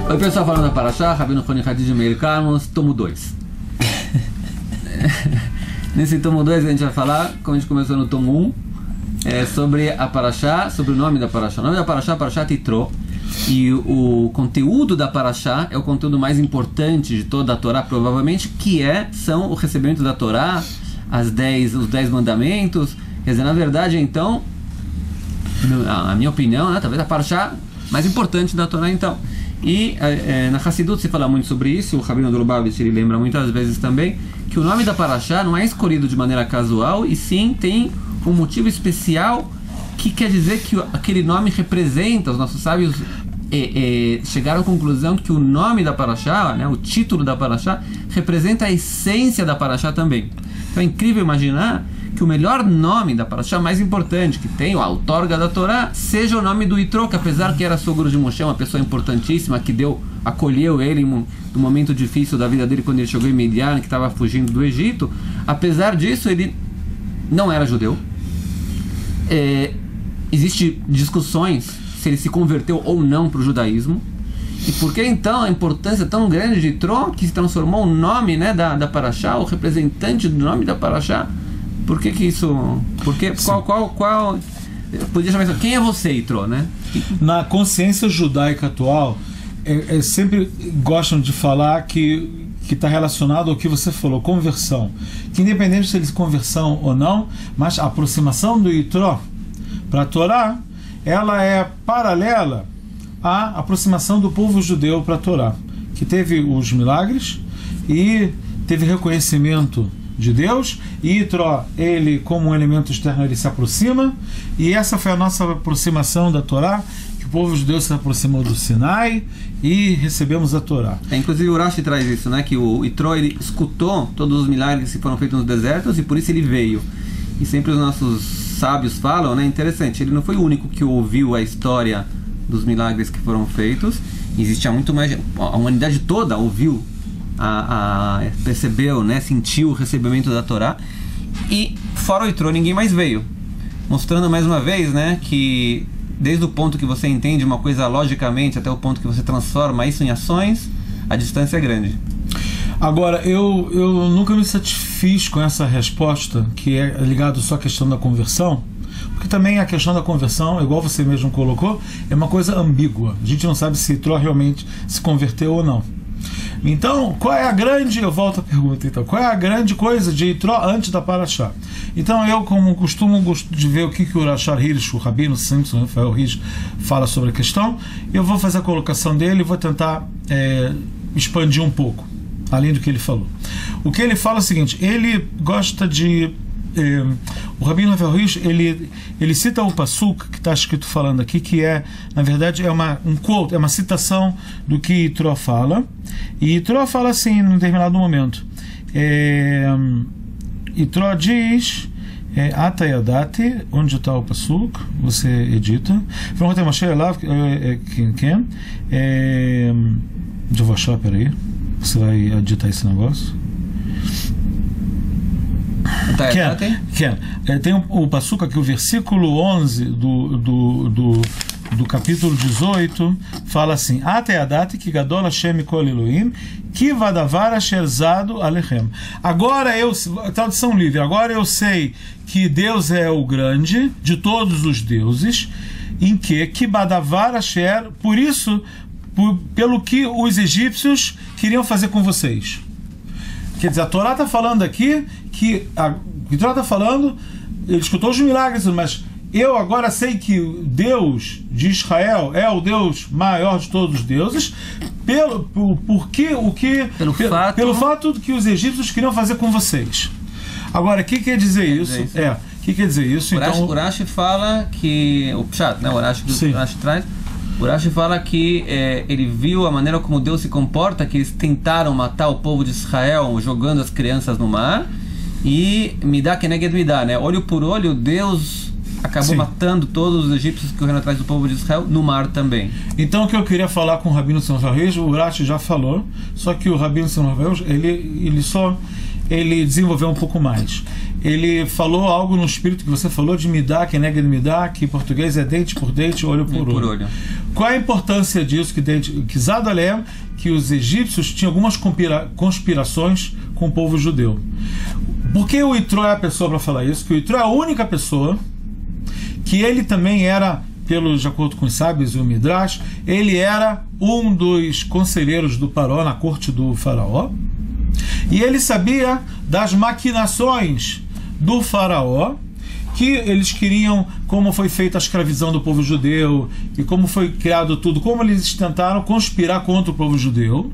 Oi pessoal, falando da Parashá, Rabino Roni Hadid Meir Carmos, tomo 2. Nesse tomo 2 a gente vai falar, como a gente começou no tomo 1, sobre a Parashá, sobre o nome da Parashá. O nome da Parashá é Parashat Yitro, e o conteúdo da Parashá é o conteúdo mais importante de toda a Torá, provavelmente, são o recebimento da Torá, os 10 mandamentos. Quer dizer, na verdade, então, a minha opinião, né, talvez a Parashá mais importante da Torá, então. E na Hassidut se fala muito sobre isso. O Rabino do Lubavitch, ele lembra muitas vezes também que o nome da Parashá não é escolhido de maneira casual, e sim tem um motivo especial, que quer dizer que aquele nome representa. Os nossos sábios chegaram à conclusão que o nome da Parashá, né, o título da Parashá, representa a essência da Parashá também. Então é incrível imaginar que o melhor nome da Parashá, mais importante, que tem a outorga da Torá, seja o nome do Yitro, que apesar que era sogro de Moshe, uma pessoa importantíssima, que acolheu ele no momento difícil da vida dele, quando ele chegou em Midian, que estava fugindo do Egito. Apesar disso, ele não era judeu. Existem discussões se ele se converteu ou não para o judaísmo. E por que então a importância tão grande de Yitro, que se transformou o nome, né, da Parashá, o representante do nome da Parashá? Por que isso? Porque qual podia chamar isso? Quem é você, Yitro, né? Na consciência judaica atual, sempre gostam de falar que está relacionado ao que você falou, conversão. Que independente se eles conversão ou não, mas a aproximação do Yitro para a Torá, ela é paralela à aproximação do povo judeu para a Torá, que teve os milagres e teve reconhecimento de Deus, e Yitro, ele como um elemento externo, ele se aproxima, e essa foi a nossa aproximação da Torá, que o povo judeu se aproximou do Sinai e recebemos a Torá. Inclusive o Rashi traz isso, né, que o Yitro, ele escutou todos os milagres que foram feitos nos desertos, e por isso ele veio. E sempre os nossos sábios falam, né, interessante, ele não foi o único que ouviu a história dos milagres que foram feitos. Existia muito mais, a humanidade toda ouviu, percebeu, né, sentiu o recebimento da Torá, e fora o Yitro ninguém mais veio, mostrando mais uma vez, né, que desde o ponto que você entende uma coisa logicamente até o ponto que você transforma isso em ações, a distância é grande. Agora, eu nunca me satisfiz com essa resposta, que é ligado só à questão da conversão, porque também a questão da conversão, igual você mesmo colocou, é uma coisa ambígua. A gente não sabe se Yitro realmente se converteu ou não. Então, qual é a grande... Eu volto à pergunta, então. Qual é a grande coisa de Yitro antes da Parashá? Então, eu, como costumo, gosto de ver o que o Rashar Hirsch, o Rabino Simpson, Rafael Hirsch, fala sobre a questão. Eu vou fazer a colocação dele e vou tentar expandir um pouco, além do que ele falou. O que ele fala é o seguinte: ele gosta de... o Rabino Rafael Hirsch, ele cita o Pasuk que está escrito falando aqui, que na verdade um quote, é uma citação do que Yitro fala, e Yitro fala assim num determinado momento. Yitro diz Atayadati, onde está o Pasuk, você edita. Eu vou achar, peraí, você vai editar esse negócio. Tem o Passuca aqui, o versículo 11 do capítulo 18, fala assim: Ateyadati ki gadol Hashem kol Elohim ki vadavar asher zadu alechem. Agora tradução livre, agora eu sei que Deus é o grande de todos os deuses, em que vadavar asher, por isso, pelo que os egípcios queriam fazer com vocês. Quer dizer, a Torá está falando aqui que o Yitro está falando, ele escutou os milagres, mas eu agora sei que o Deus de Israel é o Deus maior de todos os deuses, pelo fato que os egípcios queriam fazer com vocês. Agora, o que quer dizer isso? O que quer dizer isso? O Rashi fala que o Pshat, né? O Rashi traz. O Rashi fala que ele viu a maneira como Deus se comporta, que eles tentaram matar o povo de Israel jogando as crianças no mar, e midá keneged midá, né? Olho por olho, Deus acabou matando todos os egípcios que correram atrás do povo de Israel no mar também. Então, o que eu queria falar com o Rabino Simon Rafael, o Rashi já falou, só que o Rabino Simon Rafael, ele só ele desenvolveu um pouco mais. Ele falou algo no espírito que você falou de Midá, que nega de Midá, que em português é dente por dente, olho por olho. Qual a importância disso? Que Zadalé, que os egípcios tinham algumas conspirações com o povo judeu. Por que o Itró é a pessoa para falar isso? Que o Itró é a única pessoa que ele também era, de acordo com os sábios e o Midrash, ele era um dos conselheiros do Paró na corte do faraó, e ele sabia das maquinações do faraó, que eles queriam, como foi feita a escravidão do povo judeu, e como foi criado tudo, como eles tentaram conspirar contra o povo judeu,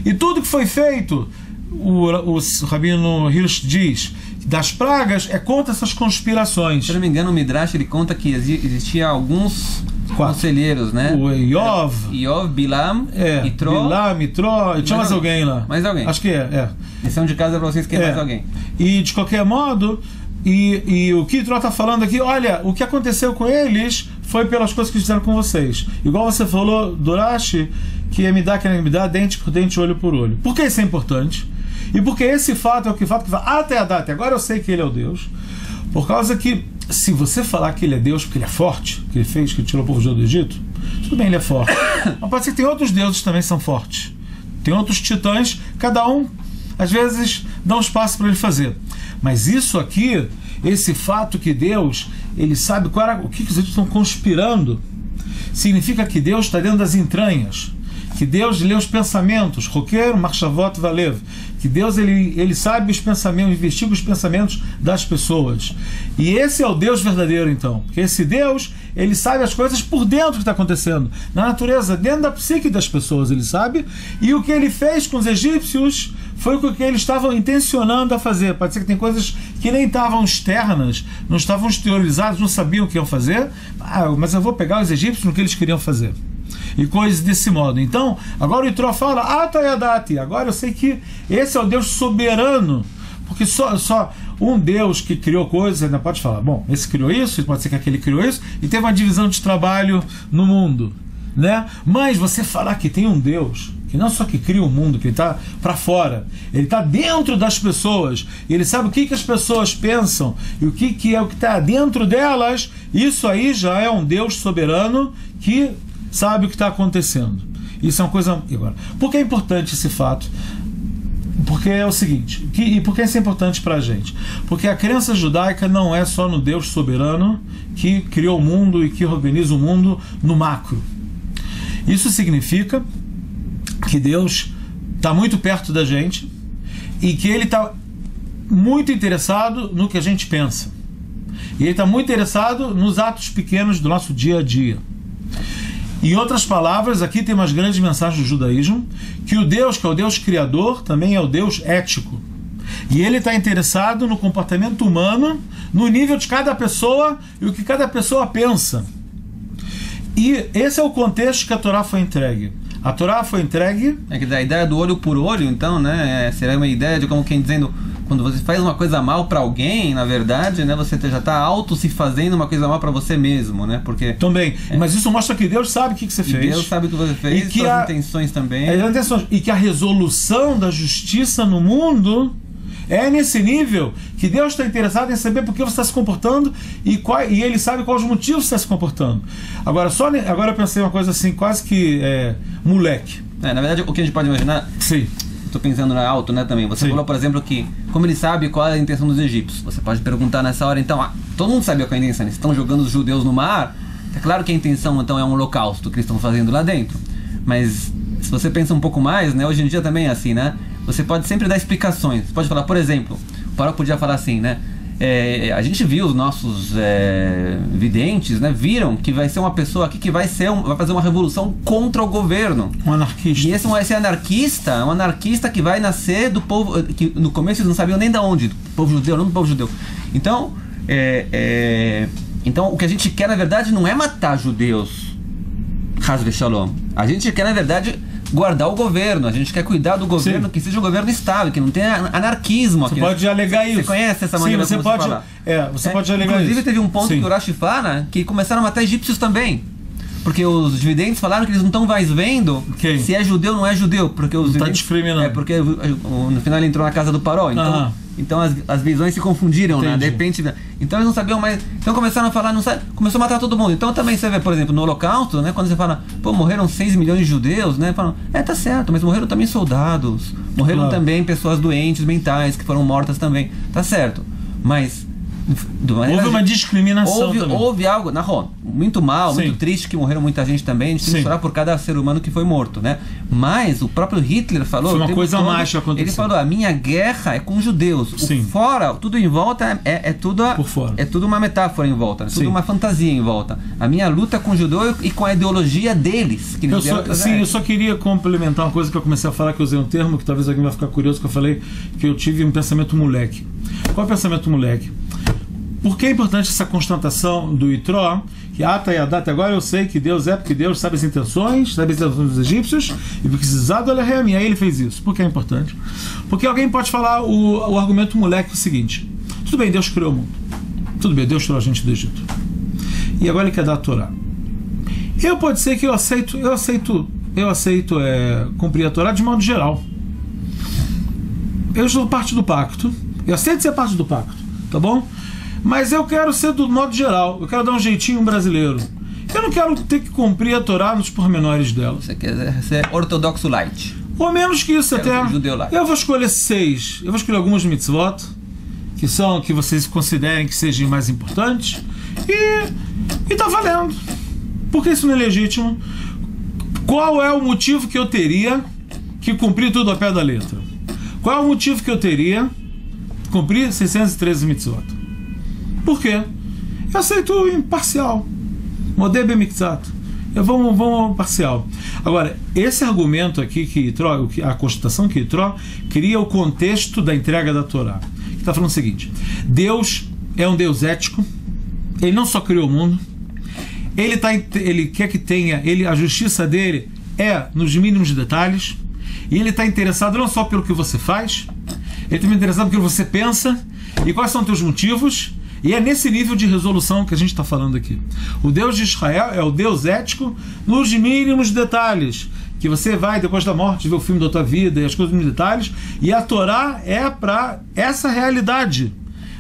e tudo que foi feito, o Rabino Hirsch diz, das pragas é contra essas conspirações. Se eu não me engano, o Midrash ele conta que existia alguns conselheiros, né? O Iov, Bilam, Itró. Bilam, Itró, e tinha mais alguém lá. Mais alguém. Acho que é. Lição de casa para vocês que é mais alguém. E de qualquer modo, e o que Itró está falando aqui, olha, o que aconteceu com eles foi pelas coisas que fizeram com vocês. Igual você falou, Dorashi, que é me dá dente por dente, olho por olho. Por que isso é importante? E porque esse fato é o que vai até a data. Agora eu sei que ele é o Deus. Por causa que, se você falar que ele é Deus porque ele é forte, que ele fez, que tirou o povo judeu do Egito, tudo bem, ele é forte. Mas pode ser que tem outros deuses que também são fortes. Tem outros titãs, cada um, às vezes, dá um espaço para ele fazer. Mas isso aqui, esse fato que Deus, ele sabe o que os egípcios estão conspirando, significa que Deus está dentro das entranhas. Que Deus lê os pensamentos, Roqueiro, Marchavot, Valev, que Deus ele sabe os pensamentos, investiga os pensamentos das pessoas. E esse é o Deus verdadeiro, então. Porque esse Deus, ele sabe as coisas por dentro que está acontecendo, na natureza, dentro da psique das pessoas, ele sabe. E o que ele fez com os egípcios foi o que eles estavam intencionando a fazer. Pode ser que tem coisas que nem estavam externas, não estavam exteriorizadas, não sabiam o que iam fazer, mas eu vou pegar os egípcios no que eles queriam fazer. E coisas desse modo. Então, agora o Itró fala, Atayadati, agora eu sei que esse é o Deus soberano, porque só um Deus que criou coisas, ainda pode falar, bom, esse criou isso, pode ser que aquele criou isso, e teve uma divisão de trabalho no mundo, né? Mas você falar que tem um Deus que não só que cria o mundo, que ele está para fora, ele está dentro das pessoas, e ele sabe o que as pessoas pensam, e o que é o que está dentro delas, isso aí já é um Deus soberano que sabe o que está acontecendo. Isso é uma coisa... Agora, por que é importante esse fato? Porque é o seguinte, e por que isso é importante para a gente? Porque a crença judaica não é só no Deus soberano que criou o mundo e que organiza o mundo no macro. Isso significa que Deus está muito perto da gente e que Ele está muito interessado no que a gente pensa. E Ele está muito interessado nos atos pequenos do nosso dia a dia. Em outras palavras, aqui tem umas grandes mensagens do judaísmo, que o Deus, que é o Deus criador, também é o Deus ético. E ele está interessado no comportamento humano, no nível de cada pessoa e o que cada pessoa pensa. E esse é o contexto que a Torá foi entregue. A Torá foi entregue... É que da ideia do olho por olho, então, né? Seria uma ideia de como quem dizendo... Quando você faz uma coisa mal para alguém, na verdade, né, você já está auto se fazendo uma coisa mal para você mesmo, né? Porque também. Mas isso mostra que Deus sabe o que você fez. Deus sabe o que você fez, e que suas intenções também. E que a resolução da justiça no mundo é nesse nível que Deus está interessado em saber por que você está se comportando e Ele sabe quais os motivos você está se comportando. Agora eu pensei uma coisa assim, quase que moleque. Na verdade, o que a gente pode imaginar... Sim. Estou pensando na alto, né, também. Você falou, por exemplo, que como ele sabe qual é a intenção dos egípcios, você pode perguntar nessa hora, então, todo mundo sabia qual é a intenção, eles estão jogando os judeus no mar, é claro que a intenção, então, é um holocausto que eles estão fazendo lá dentro. Mas, se você pensa um pouco mais, né, hoje em dia também é assim, né, você pode sempre dar explicações. Você pode falar, por exemplo, o Paró podia falar assim, né, a gente viu os nossos videntes, né, viram que vai ser uma pessoa aqui que vai fazer uma revolução contra o governo. Um anarquista. E esse anarquista é um anarquista que vai nascer do povo, que no começo eles não sabiam nem de onde, do povo judeu, não do povo judeu. Então, então o que a gente quer, na verdade, não é matar judeus, Haz v'Shalom. A gente quer, na verdade, guardar o governo, a gente quer cuidar do governo, que seja um governo estável, que não tenha anarquismo aqui. Você pode alegar isso. Você conhece essa maneira de falar? Você pode alegar Inclusive, isso. teve um ponto que o Urashi fala que começaram a matar egípcios também. Porque os dividentes falaram que eles não estão mais vendo se é judeu ou não é judeu. Porque os Está discriminando. Porque no final ele entrou na casa do Paró. Então as visões se confundiram, né? De repente. Então eles não sabiam mais. Então começaram a falar, começou a matar todo mundo. Então também você vê, por exemplo, no Holocausto, né? Quando você fala, pô, morreram 6 milhões de judeus, né? Falam, tá certo, mas morreram também soldados. Morreram também pessoas doentes mentais que foram mortas também. Tá certo. Mas. Houve uma discriminação. Houve algo, muito mal, muito triste, que morreram muita gente também. A gente tem que chorar por cada ser humano que foi morto, né? Mas o próprio Hitler falou. Foi uma coisa a mais que aconteceu. Ele falou: a minha guerra é com judeus. O fora, tudo em volta é tudo. Por fora. É tudo uma metáfora em volta, é tudo uma fantasia em volta. A minha luta com o judeu e com a ideologia deles. Que eu só queria complementar uma coisa que eu comecei a falar, que eu usei um termo que talvez alguém vai ficar curioso, que eu falei que eu tive um pensamento moleque. Qual é o pensamento moleque? Por que é importante essa constatação do Itró, que ata e adata, agora eu sei que Deus é, porque Deus sabe as intenções dos egípcios, e porque Zizado ele é aí ele fez isso. Por que é importante? Porque alguém pode falar o argumento moleque é o seguinte: tudo bem, Deus criou o mundo, tudo bem, Deus tirou a gente do Egito, e agora ele quer dar a Torá. Pode ser que eu aceito cumprir a Torá de modo geral. Eu sou parte do pacto, eu aceito ser parte do pacto, tá bom? Mas eu quero ser do modo geral, eu quero dar um jeitinho brasileiro. Eu não quero ter que cumprir a Torá nos pormenores dela. Você quer ser ortodoxo light. Ou menos que isso até. Eu vou escolher 6. Eu vou escolher algumas mitzvot que vocês considerem que sejam mais importantes. E tá valendo. Por que isso não é legítimo? Qual é o motivo que eu teria que cumprir tudo ao pé da letra? Qual é o motivo que eu teria que cumprir 613 mitzvot? Por quê? Eu aceito imparcial. Modé bemikzat. Vamos parcial. Agora, esse argumento aqui que Itró, a constatação que Itró cria o contexto da entrega da Torá. Que está falando o seguinte: Deus é um Deus ético. Ele não só criou o mundo. Ele quer que tenha. A justiça dele é nos mínimos detalhes. E ele está interessado não só pelo que você faz. Ele está interessado pelo que você pensa. E quais são os teus motivos. E é nesse nível de resolução que a gente está falando aqui. O Deus de Israel é o Deus ético nos mínimos detalhes. Que você vai, depois da morte, ver o filme da tua vida e as coisas nos detalhes. E a Torá é para essa realidade.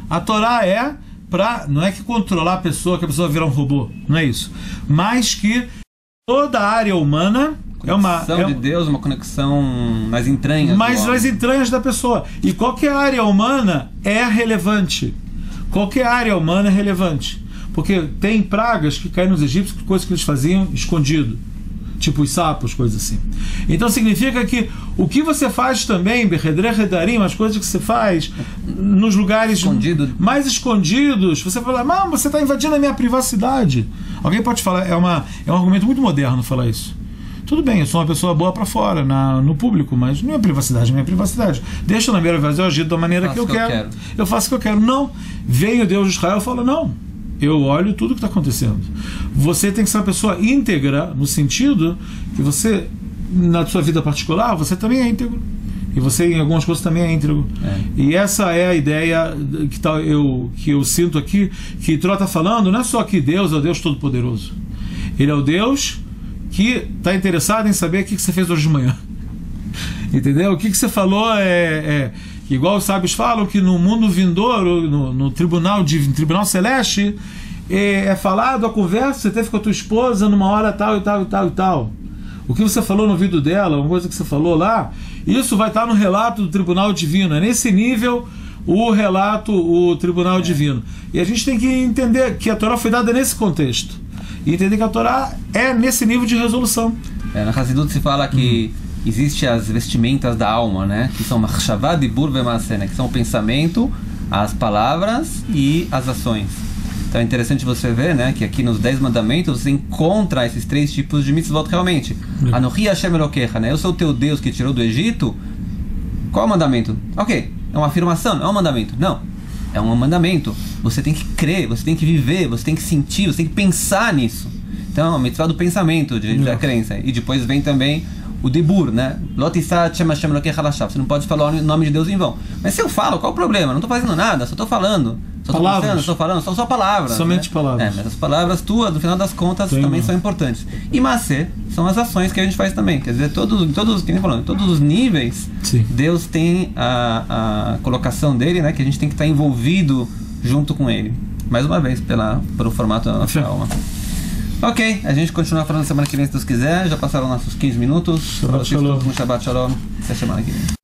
A Torá é para, não é que controlar a pessoa, que a pessoa virar um robô. Não é isso. Mas que toda a área humana é uma conexão de Deus, uma conexão nas entranhas. Nas entranhas da pessoa. E qualquer área humana é relevante. Qualquer área humana é relevante. Porque tem pragas que caem nos egípcios, coisas que eles faziam escondido. Tipo os sapos, coisas assim. Então significa que o que você faz também, Berredre Redarim, as coisas que você faz nos lugares mais escondidos, você fala, mas você está invadindo a minha privacidade. Alguém pode falar, é um argumento muito moderno falar isso. Tudo bem, eu sou uma pessoa boa para fora, no público, mas não é privacidade, não é privacidade. Deixa na minha privacidade, eu agir da maneira que eu quero. Eu faço o que eu quero. Não. Vem o Deus de Israel e fala, não. Eu olho tudo o que está acontecendo. Você tem que ser uma pessoa íntegra, no sentido que você, na sua vida particular, você também é íntegro. E você, em algumas coisas, também é íntegro. E essa é a ideia que eu sinto aqui, que Itró está falando, não é só que Deus é o Deus Todo-Poderoso. Ele é o Deus que está interessado em saber o que você fez hoje de manhã. Entendeu? O que você falou igual os sábios falam, que no mundo vindouro, no tribunal celeste, é falado a conversa que você teve com a tua esposa numa hora tal e tal e tal e tal. O que você falou no ouvido dela, uma coisa que você falou lá, isso vai estar no relato do tribunal divino. É nesse nível o tribunal divino. E a gente tem que entender que a Torá foi dada nesse contexto. E entender que a Torá é nesse nível de resolução. Na Hassidut se fala que existem as vestimentas da alma, né? Que são Machshavá, Dibur ve Maaseh, né? Que são o pensamento, as palavras e as ações. Então é interessante você ver, né? Que aqui nos 10 mandamentos você encontra esses 3 tipos de mitzvot realmente. Anohi Hashem Elokecha, né? Eu sou o teu Deus que tirou do Egito. Qual é o mandamento? Ok, é uma afirmação, não é um mandamento. Não. É um mandamento. Você tem que crer, você tem que viver, você tem que sentir, você tem que pensar nisso. Então, a mitzvah do pensamento, da crença. E depois vem também o dibur, né? Você não pode falar o nome de Deus em vão. Mas se eu falo, qual o problema? Não estou fazendo nada, só estou falando. Só tô pensando, só falando, são só palavras. Somente, né? Palavras. Mas as palavras tuas, no final das contas, também são importantes. E Maaseh são as ações que a gente faz também. Quer dizer, que nem falando, todos os níveis, sim, Deus tem a colocação dele, né? Que a gente tem que estar envolvido junto com ele. Mais uma vez, pelo formato da nossa alma. Ok, a gente continua falando semana que vem, se Deus quiser. Já passaram nossos 15 minutos. Shabbat shalom. Shabbat shalom. Até semana que vem.